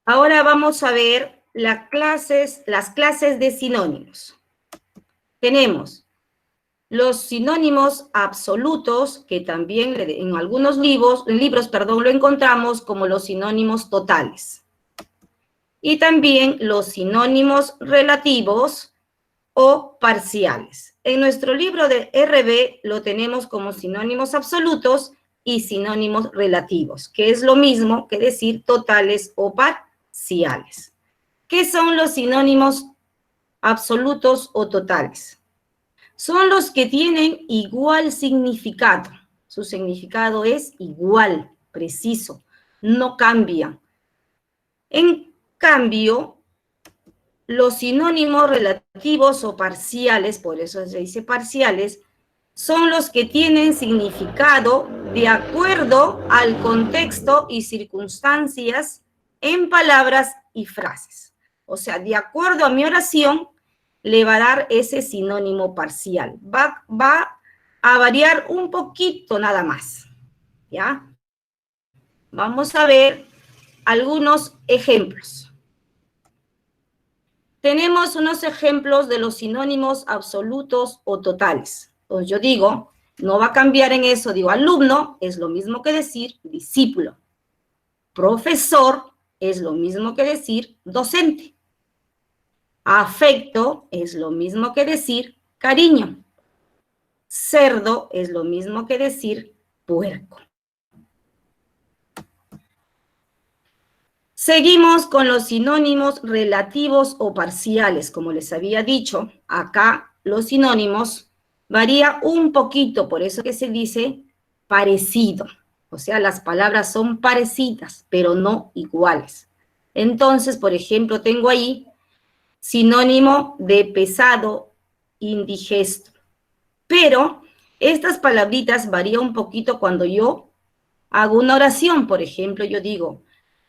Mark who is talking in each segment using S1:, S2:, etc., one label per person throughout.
S1: Ahora vamos a ver las clases de sinónimos. Tenemos los sinónimos absolutos, que también en algunos libros, lo encontramos como los sinónimos totales. Y también los sinónimos relativos o parciales. En nuestro libro de RB lo tenemos como sinónimos absolutos y sinónimos relativos, que es lo mismo que decir totales o parciales. ¿Qué son los sinónimos absolutos o totales? Son los que tienen igual significado. Su significado es igual, preciso, no cambia. En cambio, los sinónimos relativos o parciales, por eso se dice parciales, son los que tienen significado de acuerdo al contexto y circunstancias en palabras y frases. O sea, de acuerdo a mi oración, le va a dar ese sinónimo parcial. Va a variar un poquito nada más, ¿ya? Vamos a ver algunos ejemplos. Tenemos unos ejemplos de los sinónimos absolutos o totales. Entonces yo digo, no va a cambiar en eso, digo, alumno es lo mismo que decir discípulo. Profesor es lo mismo que decir docente. Afecto es lo mismo que decir cariño. Cerdo es lo mismo que decir puerco. Seguimos con los sinónimos relativos o parciales. Como les había dicho, acá los sinónimos varía un poquito, por eso que se dice parecido. O sea, las palabras son parecidas, pero no iguales. Entonces, por ejemplo, tengo ahí sinónimo de pesado, indigesto. Pero estas palabritas varían un poquito cuando yo hago una oración. Por ejemplo, yo digo,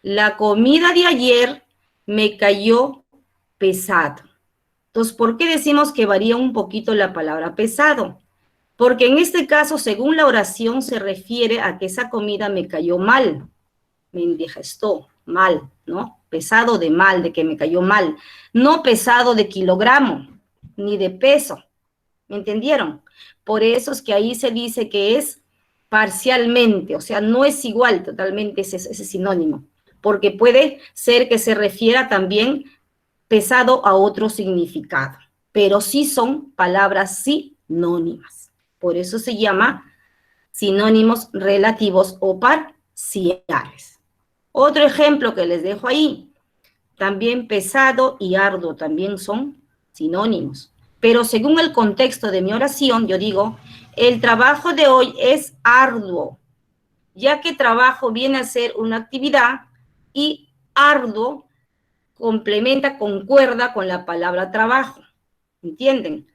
S1: la comida de ayer me cayó pesado. Entonces, ¿por qué decimos que varía un poquito la palabra pesado? Porque en este caso, según la oración, se refiere a que esa comida me cayó mal, me indigestó mal, ¿no? Pesado de mal, de que me cayó mal. No pesado de kilogramo, ni de peso. ¿Me entendieron? Por eso es que ahí se dice que es parcialmente, o sea, no es igual totalmente ese sinónimo, porque puede ser que se refiera también pesado a otro significado, pero sí son palabras sinónimas. Por eso se llama sinónimos relativos o parciales. Otro ejemplo que les dejo ahí, también pesado y arduo también son sinónimos. Pero según el contexto de mi oración, yo digo, el trabajo de hoy es arduo, ya que trabajo viene a ser una actividad y arduo complementa, concuerda con la palabra trabajo. ¿Entienden?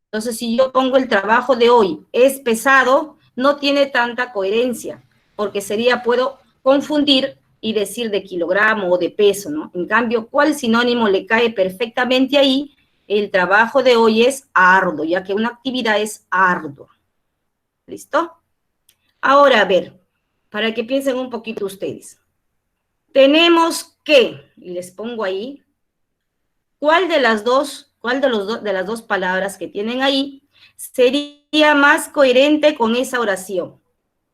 S1: Entonces, si yo pongo el trabajo de hoy es pesado, no tiene tanta coherencia, porque puedo confundir y decir de kilogramo o de peso, ¿no? En cambio, ¿cuál sinónimo le cae perfectamente ahí? El trabajo de hoy es arduo, ya que una actividad es ardua. ¿Listo? Ahora, a ver, para que piensen un poquito ustedes. Tenemos que, y les pongo ahí, ¿cuál de las dos palabras que tienen ahí sería más coherente con esa oración?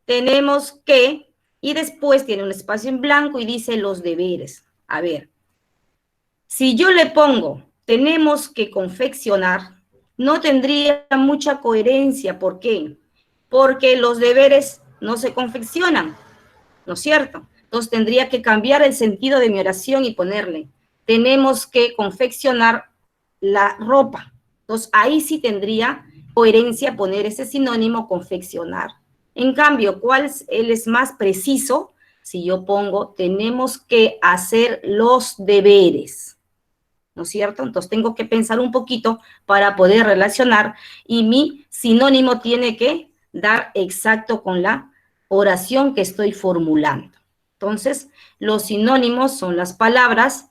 S1: Tenemos que, y después tiene un espacio en blanco y dice los deberes. A ver, si yo le pongo, tenemos que confeccionar, no tendría mucha coherencia. ¿Por qué? Porque los deberes no se confeccionan, ¿no es cierto? Entonces tendría que cambiar el sentido de mi oración y ponerle, tenemos que confeccionar la ropa. Entonces ahí sí tendría coherencia poner ese sinónimo confeccionar. En cambio, él es más preciso si yo pongo tenemos que hacer los deberes, ¿no es cierto? Entonces tengo que pensar un poquito para poder relacionar y mi sinónimo tiene que dar exacto con la oración que estoy formulando. Entonces, los sinónimos son las palabras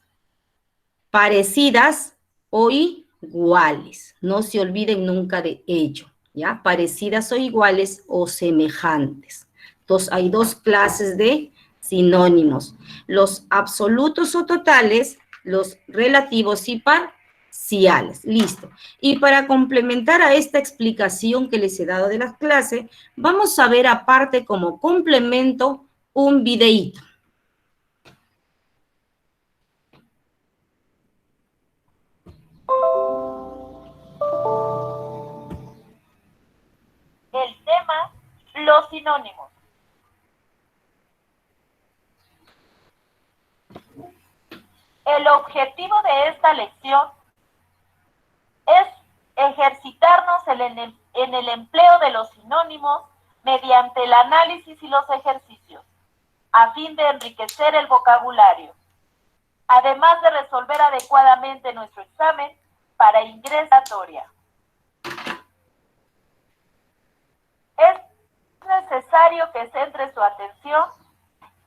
S1: parecidas o iguales. No se olviden nunca de ello, ¿ya? Parecidas o iguales o semejantes. Entonces, hay dos clases de sinónimos. Los absolutos o totales, los relativos y parciales. Listo. Y para complementar a esta explicación que les he dado de la clase, vamos a ver aparte como complemento un videíto.
S2: El tema, los sinónimos. El objetivo de esta lección es ejercitarnos en el empleo de los sinónimos mediante el análisis y los ejercicios, a fin de enriquecer el vocabulario, además de resolver adecuadamente nuestro examen para ingresatoria. Es necesario que centre su atención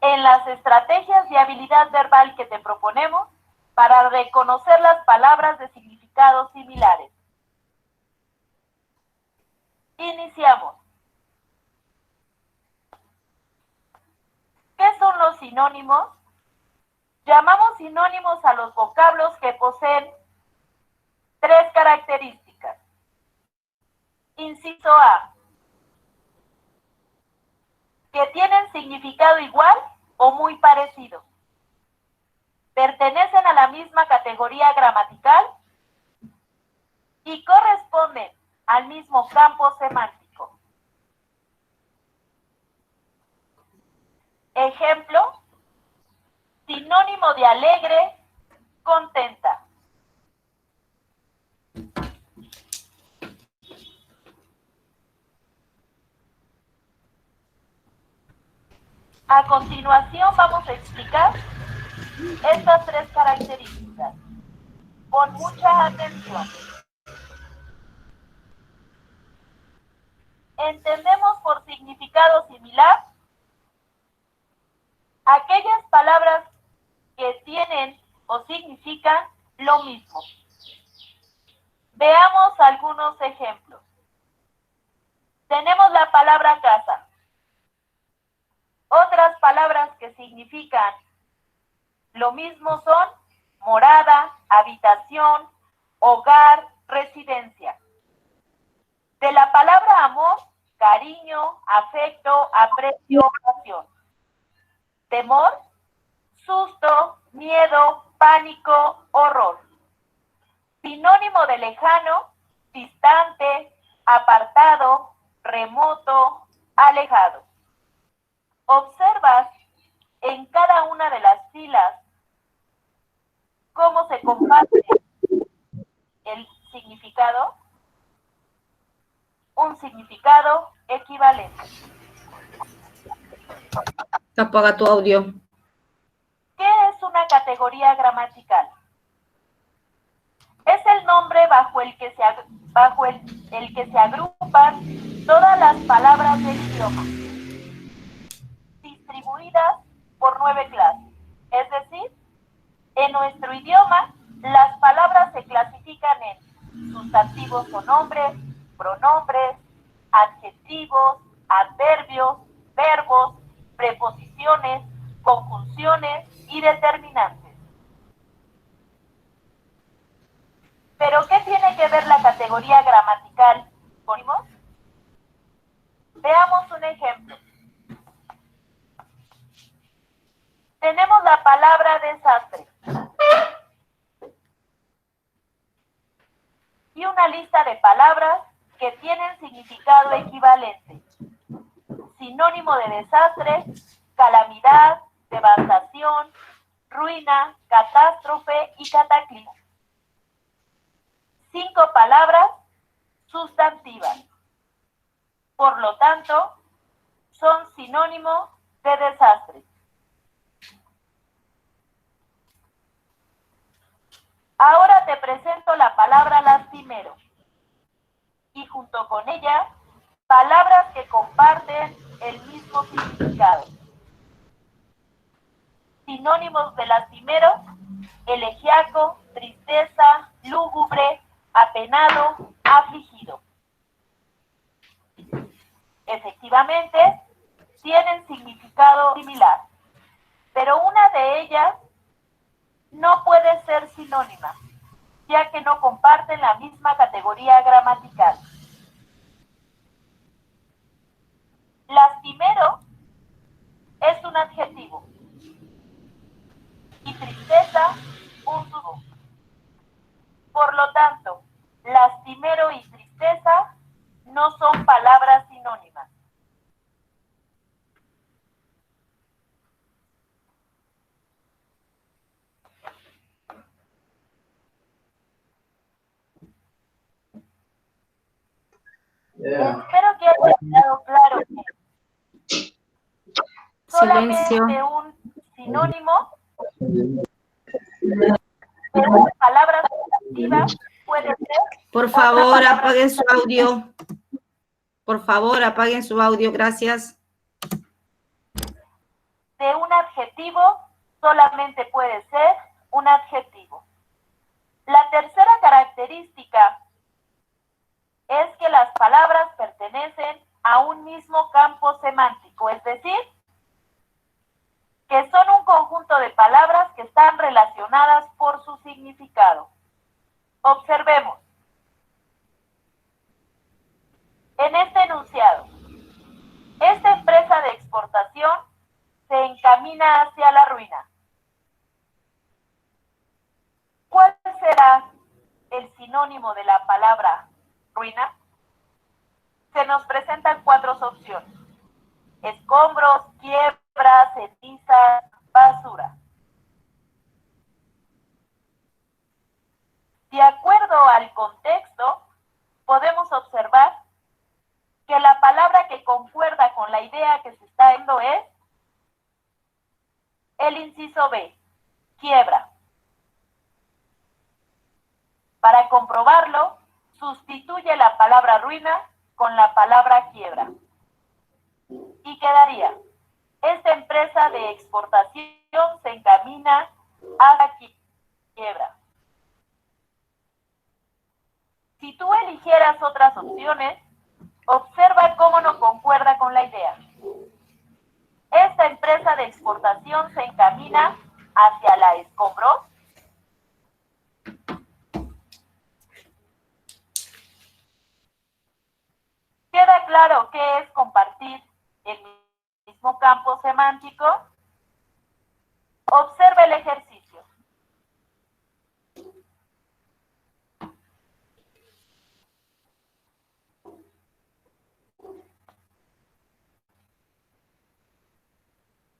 S2: en las estrategias de habilidad verbal que te proponemos para reconocer las palabras de significados similares. Iniciamos. ¿Qué son los sinónimos? Llamamos sinónimos a los vocablos que poseen tres características. Inciso A. Que tienen significado igual o muy parecido. Pertenecen a la misma categoría gramatical y corresponden al mismo campo semántico. Ejemplo, sinónimo de alegre, contenta. A continuación vamos a explicar estas tres características. Con mucha atención. Entendemos por significado similar aquellas palabras que tienen o significan lo mismo. Veamos algunos ejemplos. Tenemos la palabra casa. Otras palabras que significan lo mismo son morada, habitación, hogar, residencia. De la palabra amor, cariño, afecto, aprecio, pasión. Temor, susto, miedo, pánico, horror. Sinónimo de lejano, distante, apartado, remoto, alejado. Observas en cada una de las filas cómo se comparte el significado, un significado equivalente.
S1: Apaga tu audio.
S2: ¿Qué es una categoría gramatical? Es el nombre bajo el que se agrupan todas las palabras del idioma, distribuidas por 9 clases. Es decir, en nuestro idioma, las palabras se clasifican en sustantivos o nombres, pronombres, adjetivos, adverbios, verbos, preposiciones, conjunciones y determinantes. ¿Pero qué tiene que ver la categoría gramatical con sinónimos? Veamos un ejemplo. Tenemos la palabra desastre y una lista de palabras que tienen significado equivalente. Sinónimo de desastre, calamidad, devastación, ruina, catástrofe y cataclismo. 5 palabras sustantivas. Por lo tanto, son sinónimo de desastre. Ahora te presento la palabra lastimero y junto con ella palabras que comparten el mismo significado. Sinónimos de lastimero: elegiaco, tristeza, lúgubre, apenado, afligido. Efectivamente, tienen significado similar. pero una de ellas no puede ser sinónima, ya que no comparten la misma categoría gramatical. Lastimero es un adjetivo y tristeza un sustantivo. Por lo tanto, lastimero y tristeza no son palabras sinónimas. Espero que haya quedado claro que
S1: Silencio.
S2: solamente un sinónimo de una palabra sustantiva puede ser.
S1: Por favor, apaguen su audio. Por favor, apaguen su audio, gracias.
S2: De un adjetivo solamente puede ser un adjetivo. La tercera característica es que las palabras pertenecen a un mismo campo semántico, es decir, que son un conjunto de palabras que están relacionadas por su significado. Observemos. En este enunciado, esta empresa de exportación se encamina hacia la ruina. ¿Cuál será el sinónimo de la palabra ruina? Se nos presentan 4 opciones: escombros, quiebras, cenizas, basura. De acuerdo al contexto, podemos observar que la palabra que concuerda con la idea que se está dando es el inciso B, quiebra. Para comprobarlo, sustituye la palabra ruina con la palabra quiebra. Y quedaría: esta empresa de exportación se encamina a la quiebra. Si tú eligieras otras opciones, observa cómo no concuerda con la idea. Esta empresa de exportación se encamina hacia la escombros. ¿Queda claro qué es compartir el mismo campo semántico? Observa el ejercicio.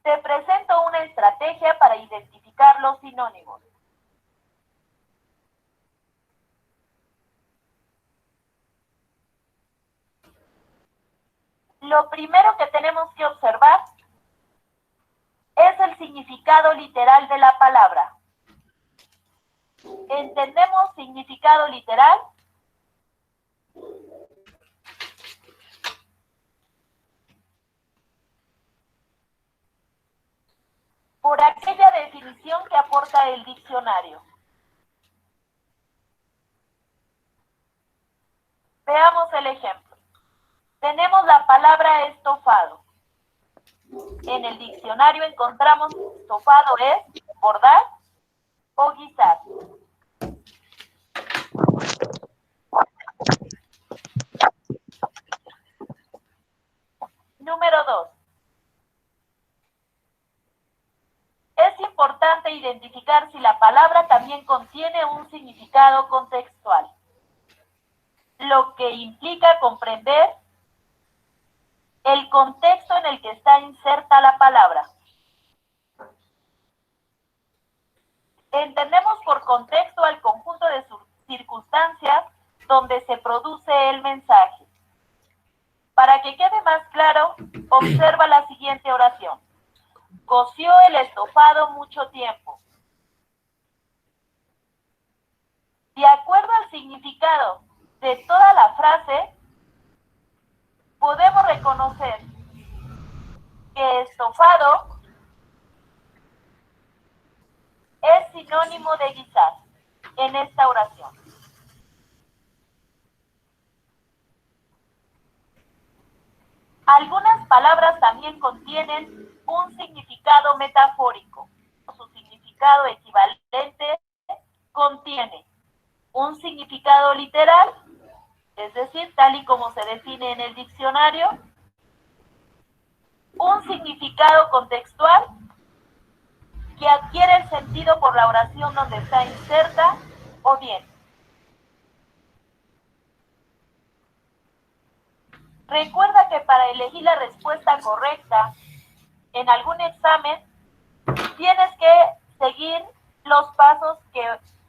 S2: Te presento una estrategia para identificar los sinónimos. Lo primero que tenemos que observar es el significado literal de la palabra. ¿Entendemos significado literal? Por aquella definición que aporta el diccionario. Veamos el ejemplo. Tenemos la palabra estofado. En el diccionario encontramos que estofado es bordar o guisar. Número 2. Es importante identificar si la palabra también contiene un significado contextual, lo que implica comprender el contexto en el que está inserta la palabra. Entendemos por contexto al conjunto de circunstancias donde se produce el mensaje. Para que quede más claro, observa la siguiente oración. Coció el estofado mucho tiempo. De acuerdo al significado de toda la frase, podemos reconocer que estofado es sinónimo de guisar en esta oración. Algunas palabras también contienen un significado metafórico. significado equivalente contiene un significado literal, es decir, tal y como se define en el diccionario, un significado contextual que adquiere el sentido por la oración donde está inserta, o bien recuerda que para elegir la respuesta correcta en algún examen tienes que seguir los pasos que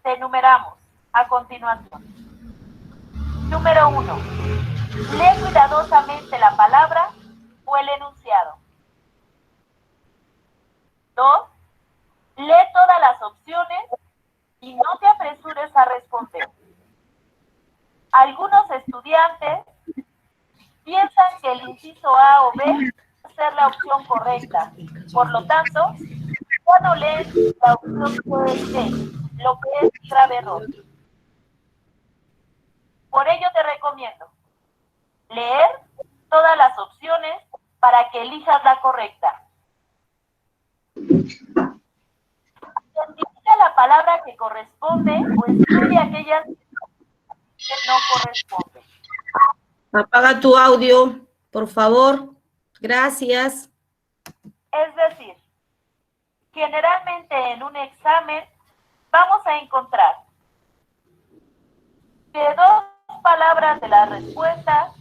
S2: te enumeramos a continuación. Número 1. Lee cuidadosamente la palabra o el enunciado. 2. Lee todas las opciones y no te apresures a responder. Algunos estudiantes piensan que el inciso A o B debe ser la opción correcta. Por lo tanto, ya no leen la opción C y D, lo que es un grave error. Por ello te recomiendo leer todas las opciones para que elijas la correcta. Identifica la palabra que corresponde o excluye aquellas que no corresponden.
S1: Apaga tu audio, por favor. Gracias.
S2: Es decir, generalmente en un examen vamos a encontrar que dos palabras de la respuesta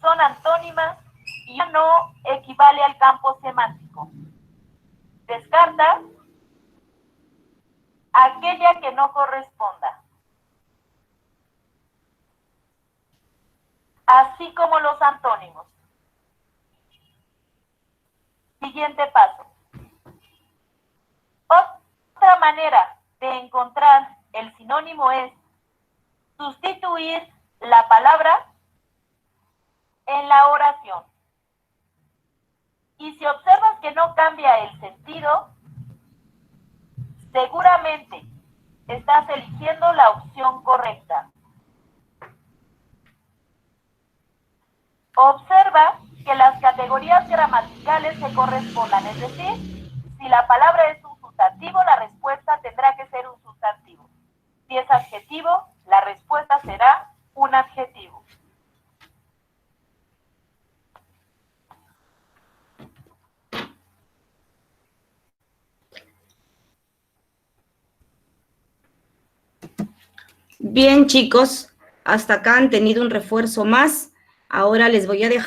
S2: son antónimas y no equivale al campo semántico. Descarta aquella que no corresponda, así como los antónimos. Siguiente paso. Otra manera de encontrar el sinónimo es sustituir la palabra en la oración. Y si observas que no cambia el sentido, seguramente estás eligiendo la opción correcta. Observa que las categorías gramaticales se correspondan, es decir, si la palabra es un sustantivo, la respuesta tendrá que ser un sustantivo. Si es adjetivo, la respuesta será un adjetivo.
S1: Bien, chicos, hasta acá han tenido un refuerzo más. Ahora les voy a dejar